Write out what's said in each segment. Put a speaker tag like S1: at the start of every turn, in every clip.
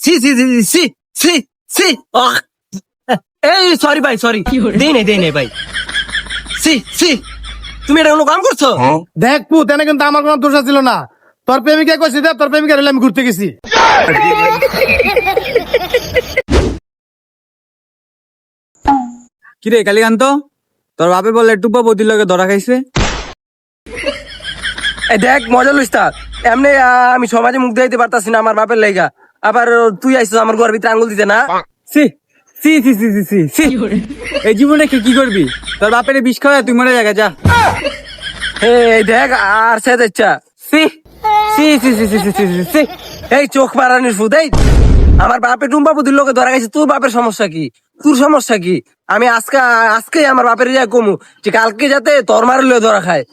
S1: C C C C C C এই sorry ভাই sorry দেই নাই ভাই সি সি তুমি এটা কোনো কাম করছো?
S2: দেখ পু তেনে কিন্তু আমার কোনো দোষ ছিল না। তোর প্রেমিকা কইছি দে, তোর প্রেমিকা হলে আমি ঘুরতে গেছি।
S3: কিরে কালীকান্ত, তোর বাপে বলে টুপা বদির লগে ধরা খাইছে।
S1: এই দেখ মজা লইস তা এমনি আমি সমাজে মুখ দিতে পারতাছি না আমার বাপের লাইগা, আবার তুই আইছিস আমার ঘর ভিতরে আঙ্গুল দিতে না।
S3: সি C C C C C C এই জীবনে কি করবি? তোর বাপের বিষ খাওয়া তুই মরে জায়গা যা।
S1: এই দেখ আর সে দেখছা
S3: সি C C C C C C C
S1: এই চোখ মারানির ফুদ। এই আমার বাপের টুম্পা বুদির লোকে ধরা গেছে, তোর বাপের সমস্যা কি? তোর সমস্যা কি? আমি আজকে আমার বাপের যা কমু যে কালকে যাতে তোর মারলে ধরা খায়।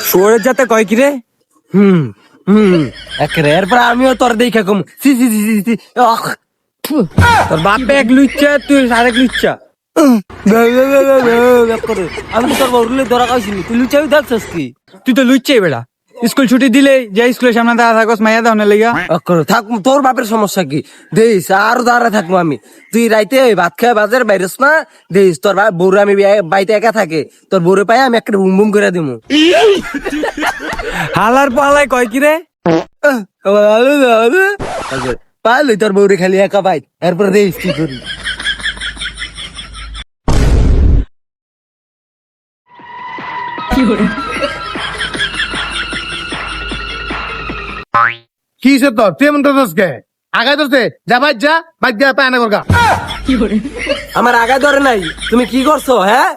S3: শোরের যাতে কয় কিরে।
S1: হুম একেবারে এরপর আমিও তোর দেখে কমু। সি সি সি সি সি
S3: তোর বাপে এক লুচ্চা তুই আরেক লুচ্চা।
S1: আমি তোর বউরলে ধরা খাইছিনি, তুই লুচাবি দেখছিস কি?
S3: তুই তো লুচ্চাই বেড়া। স্কুল ছুটি দিলে যে স্কুলের সামনে দাঁড়া থাকস মাইয়া দাও লেগা।
S1: থাক তোর বাপের সমস্যা কি? দেখিস আরো দাঁড়া থাকবো আমি। তুই রাইতে ভাত খায় বাজার বাইরেস না, দেখিস তোর বউরে আমি বাড়িতে একা থাকে, তোর বউরে পাই আমি একটা বুম বুম করে দিব।
S3: হালার পালাই কয় কিরে।
S1: পাইলি তোর বউরে খালি একা পাই, এরপর দেখিস কি করি।
S2: কি সে তোর তুই এমন তোর কে আগায় ধরছে? যা বাইর যা বাইর যা পায় না করগা।
S1: আমার আগা ধরে নাই, তুমি কি করছো? হ্যাঁ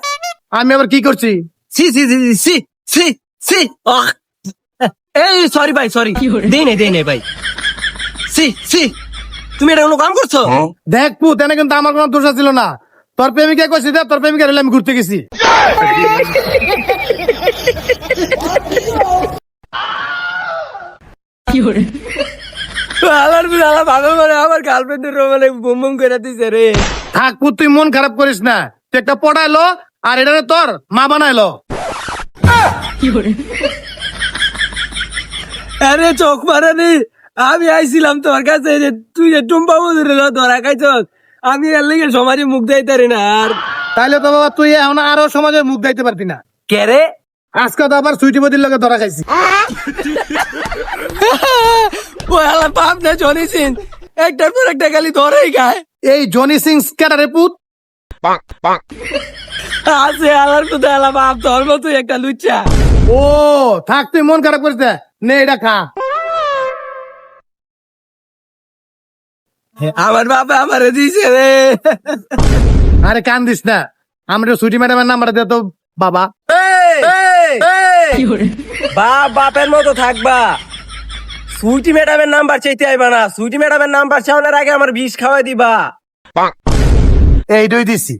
S2: আমি আবার কি করছি?
S1: সি C C C C C এই সরি ভাই সরি দেই নাই ভাই সি সি তুমি এটা কোনো কাম করছো?
S2: দেখ পু তেনে কিন্তু আমার কোনো দোষ ছিল না। তোর প্রেমিকা কইছি দে, তোর প্রেমিকা হলে আমি ঘুরতে গেছি।
S1: আমার গার্লফ্রেন্ডের মানে বুম বুম করে দিছে রে।
S2: থাক পু তুই মন খারাপ করিস না, তুই একটা পড়াইলো আর এটা তোর মা বানাইলো।
S1: আরে চোখ মারানি, আমি আইছিলাম তোর কাছে যে তুই যে টুম্পা মজুরে ধরা খাইছস, আমি এর লেগে সমাজে মুখ দিতে না। আর
S2: তাইলে তো বাবা তুই এখন আরো সমাজের মুখ দিতে পারতি না।
S1: কে রে?
S2: আজকে তো আবার সুইটি বদির লগে ধরা খাইছি।
S1: ও আলা পাপ না জনি সিং একটার পর একটা খালি ধরেই খায়।
S2: এই জনি সিং ক্যাডারে পুত?
S1: আছে আলার কোথায় আলা বাপ তোর মতো একটা লুচ্চা।
S2: ও থাক তুই মন খারাপ করিস না, নে এটা খা।
S1: আমার বাবা আমারে দিছে রে।
S2: আরে কান দিস না, আমরা সুইটি ম্যাডামের নাম্বার দে তো বাবা।
S1: বাপ বাপের মতো থাকবা, সুইটি ম্যাডামের নাম্বার চাইতে আইবা না। সুইটি ম্যাডামের নাম্বার চাওয়ার আগে আমার বিষ খাওয়াই দিবা।
S2: এই দুই দিছি।